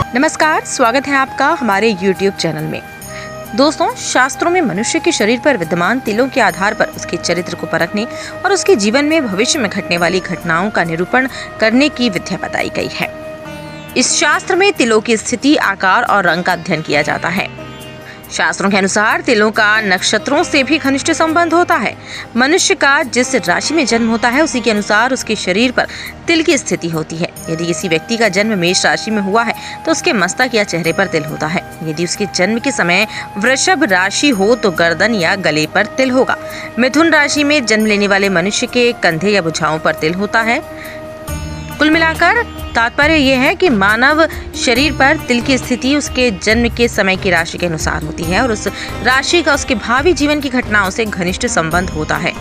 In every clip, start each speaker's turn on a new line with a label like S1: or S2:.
S1: नमस्कार, स्वागत है आपका हमारे YouTube चैनल में। दोस्तों, शास्त्रों में मनुष्य के शरीर पर विद्यमान तिलों के आधार पर उसके चरित्र को परखने और उसके जीवन में भविष्य में घटने वाली घटनाओं का निरूपण करने की विद्या बताई गई है। इस शास्त्र में तिलों की स्थिति, आकार और रंग का अध्ययन किया जाता है। शास्त्रों के अनुसार तिलों का नक्षत्रों से भी घनिष्ठ संबंध होता है। मनुष्य का जिस राशि में जन्म होता है उसी के अनुसार उसके शरीर पर तिल की स्थिति होती है। यदि किसी व्यक्ति का जन्म मेष राशि में हुआ है तो उसके मस्तक या चेहरे पर तिल होता है। यदि उसके जन्म के समय वृषभ राशि हो तो गर्दन या गले पर तिल होगा। मिथुन राशि में जन्म लेने वाले मनुष्य के कंधे या भुजाओं पर तिल होता है। कुल मिलाकर तात्पर्य यह है कि मानव शरीर पर तिल की स्थिति उसके जन्म के समय की राशि के अनुसार होती है और उस राशि का उसके भावी जीवन की घटनाओं से घनिष्ठ संबंध होता है।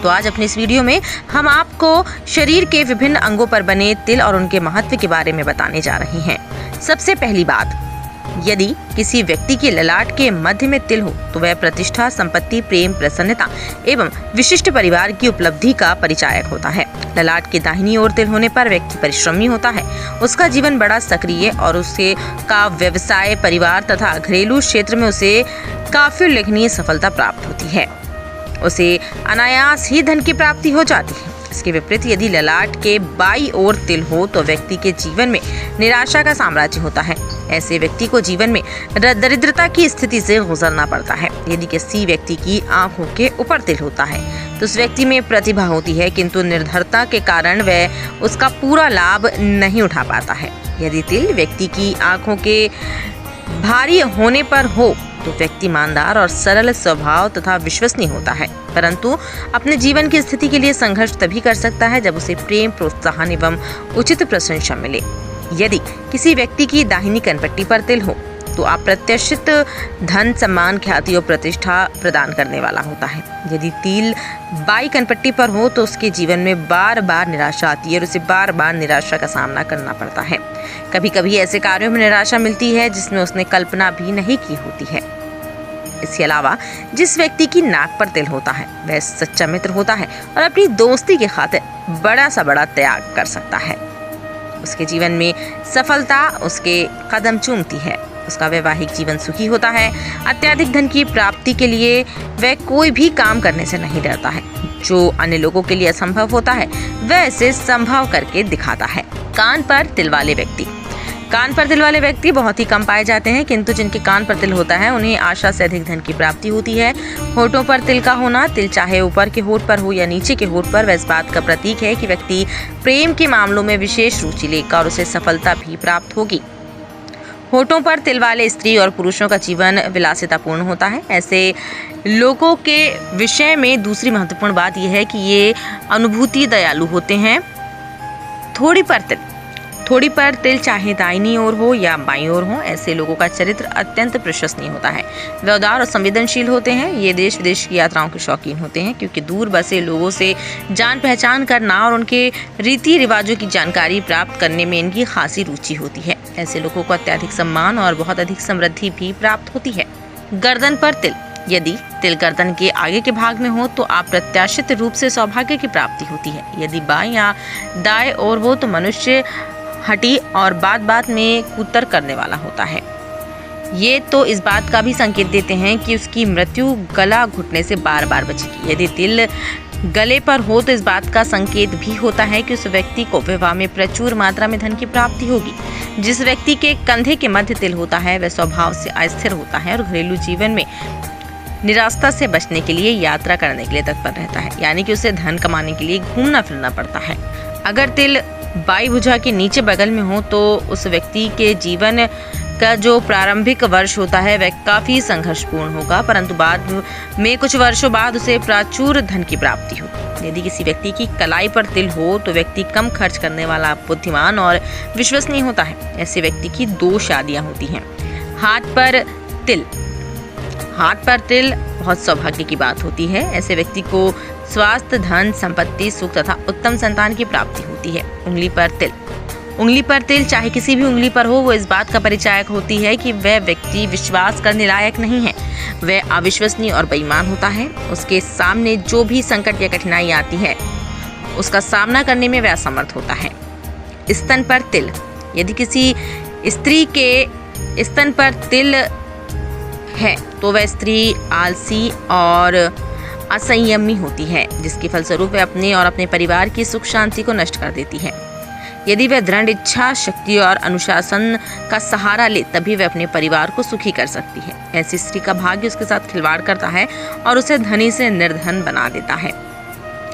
S1: तो आज अपने इस वीडियो में हम आपको शरीर के विभिन्न अंगों पर बने तिल और उनके महत्व के बारे में बताने जा रहे हैं। सबसे पहली बात, यदि किसी व्यक्ति के ललाट के मध्य में तिल हो तो वह प्रतिष्ठा, संपत्ति, प्रेम, प्रसन्नता एवं विशिष्ट परिवार की उपलब्धि का परिचायक होता है। ललाट के दाहिनी ओर तिल होने पर व्यक्ति परिश्रमी होता है। उसका जीवन बड़ा सक्रिय और उसके का व्यवसाय, परिवार तथा घरेलू क्षेत्र में उसे काफी उल्लेखनीय सफलता प्राप्त होती है। उसे अनायास ही धन की प्राप्ति हो जाती है। इसके विपरीत यदि ललाट के बाईं ओर तिल हो तो व्यक्ति के जीवन में निराशा का साम्राज्य होता है। ऐसे व्यक्ति को जीवन में दरिद्रता की स्थिति से गुजरना पड़ता है। यदि किसी व्यक्ति की आंखों के ऊपर तिल होता है तो उस व्यक्ति में प्रतिभा होती है, किंतु निर्धनता के कारण वह उसका पूरा लाभ नहीं उठा पाता है। यदि तिल व्यक्ति की आंखों के भारी होने पर हो तो व्यक्ति ईमानदार और सरल स्वभाव तथा विश्वसनीय होता है, परंतु अपने जीवन की स्थिति के लिए संघर्ष तभी कर सकता है जब उसे प्रेम, प्रोत्साहन एवं उचित प्रशंसा मिले। यदि किसी व्यक्ति की दाहिनी कनपट्टी पर तिल हो तो अप्रत्याशित धन, सम्मान, ख्याति और प्रतिष्ठा प्रदान करने वाला होता है। यदि तिल बाईं कनपट्टी पर हो तो उसके जीवन में बार बार निराशा आती है और उसे बार बार निराशा का सामना करना पड़ता है। कभी कभी ऐसे कार्यों में निराशा मिलती है जिसमें उसने कल्पना भी नहीं की होती है। इसके अलावा जिस व्यक्ति की नाक पर तिल होता है वह सच्चा मित्र होता है और अपनी दोस्ती के खातिर बड़ा सा बड़ा त्याग कर सकता है। उसके जीवन में सफलता उसके कदम चूमती है। उसका वैवाहिक जीवन सुखी होता है। अत्यधिक धन की प्राप्ति के लिए वह कोई भी काम करने से नहीं डरता है। जो अन्य लोगों के लिए असंभव होता है वह इसे संभव करके दिखाता है। कान पर तिल वाले व्यक्ति बहुत ही कम पाए जाते हैं, किंतु जिनके कान पर तिल होता है उन्हें आशा से अधिक धन की प्राप्ति होती है। होठों पर तिल का होना, तिल चाहे ऊपर के होठ पर हो या नीचे के होठ पर, वह इस बात का प्रतीक है कि व्यक्ति प्रेम के मामलों में विशेष रुचि लेकर उसे सफलता भी प्राप्त होगी। होठों पर तिल वाले स्त्री और पुरुषों का जीवन विलासितापूर्ण होता है। ऐसे लोगों के विषय में दूसरी महत्वपूर्ण बात यह है कि ये अनुभूति दयालु होते हैं। थोड़ी पर तिल चाहे दाहिनी ओर हो या बाईं ओर हो, ऐसे लोगों का चरित्र अत्यंत प्रशंसनीय होता है। वे उदार और संवेदनशील होते हैं। ये देश विदेश की यात्राओं के शौकीन होते हैं, क्योंकि दूर बसे लोगों से जान पहचान करना और उनके रीति रिवाजों की जानकारी प्राप्त करने में इनकी खासी रुचि होती है। ऐसे लोगों को अत्यधिक सम्मान और बहुत अधिक समृद्धि भी प्राप्त होती है। गर्दन पर तिल, यदि तिल गर्दन के आगे के भाग में हो तो अप्रत्याशित रूप से सौभाग्य की प्राप्ति होती है। यदि बाएं या दाएं ओर हो तो मनुष्य हठी और बात में कुतर करने वाला होता है। ये तो इस बात का भी संकेत देते हैं कि उसकी मृत्यु गला घुटने से बार बार बचेगी। यदि तिल गले पर हो तो इस बात का संकेत भी होता है कि उस व्यक्ति को विवाह में प्रचुर मात्रा में धन की प्राप्ति होगी। जिस व्यक्ति के कंधे के मध्य तिल होता है वह स्वभाव से अस्थिर होता है और घरेलू जीवन में निराशा से बचने के लिए यात्रा करने के लिए तत्पर रहता है, यानी कि उसे धन कमाने के लिए घूमना फिरना पड़ता है। अगर तिल बाई भुजा के नीचे बगल में हो तो उस व्यक्ति के जीवन का जो प्रारंभिक वर्ष होता है वह काफी संघर्षपूर्ण होगा, परंतु बाद में कुछ वर्षों बाद उसे प्रचुर धन की प्राप्ति होगी। यदि किसी व्यक्ति की कलाई पर तिल हो तो व्यक्ति कम खर्च करने वाला, बुद्धिमान और विश्वसनीय होता है। ऐसे व्यक्ति की 2 शादियां होती हैं। हाथ पर तिल बहुत सौभाग्य की बात होती है। ऐसे व्यक्ति को स्वास्थ्य, धन, संपत्ति, सुख तथा उत्तम संतान की प्राप्ति होती है। उंगली पर तिल चाहे किसी भी उंगली पर हो, वो इस बात का परिचायक होती है कि वह व्यक्ति विश्वास करने लायक नहीं है। वह अविश्वसनीय और बेईमान होता है। उसके सामने जो भी संकट या कठिनाई आती है उसका सामना करने में वह असमर्थ होता है। स्तन पर तिल, यदि किसी स्त्री के स्तन पर तिल है तो वह स्त्री आलसी और असंयमी होती है, जिसके फलस्वरूप वह अपने और अपने परिवार की सुख शांति को नष्ट कर देती है। यदि वह दृढ़ इच्छा शक्ति और अनुशासन का सहारा ले तभी वह अपने परिवार को सुखी कर सकती है। ऐसी स्त्री का भाग्य उसके साथ खिलवाड़ करता है और उसे धनी से निर्धन बना देता है।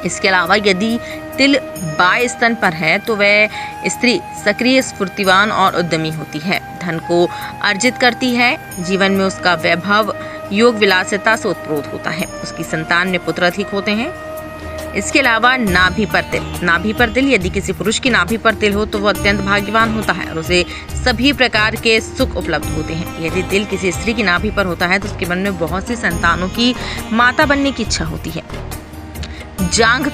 S1: इसके अलावा यदि तिल बाएं स्तन पर है तो वह स्त्री सक्रिय, स्फूर्तिवान और उद्यमी होती है, धन को अर्जित करती है, जीवन में उसका वैभव योग विलासिता से उत्प्रोत होता है, उसकी संतान में पुत्र अधिक होते हैं। इसके अलावा नाभि पर तिल यदि किसी पुरुष की नाभि पर तिल हो तो वह अत्यंत भाग्यवान होता है और उसे सभी प्रकार के सुख उपलब्ध होते हैं। यदि तिल किसी स्त्री की नाभि पर होता है तो उसके मन में बहुत सी संतानों की माता बनने की इच्छा होती है। जांघ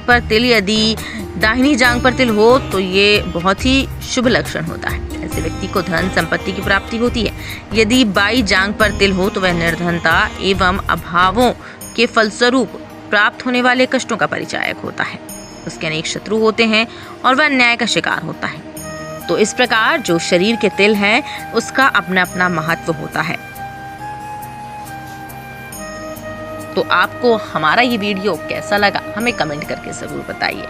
S1: पर तिल यदि दाहिनी जांघ पर तिल हो तो ये बहुत ही शुभ लक्षण होता है। ऐसे व्यक्ति को धन संपत्ति की प्राप्ति होती है। यदि बाई जांघ पर तिल हो तो वह निर्धनता एवं अभावों के फलस्वरूप प्राप्त होने वाले कष्टों का परिचायक होता है। उसके अनेक शत्रु होते हैं और वह अन्याय का शिकार होता है। तो इस प्रकार जो शरीर के तिल हैं उसका अपना अपना महत्व होता है। तो आपको हमारा ये वीडियो कैसा लगा हमें कमेंट करके जरूर बताइए।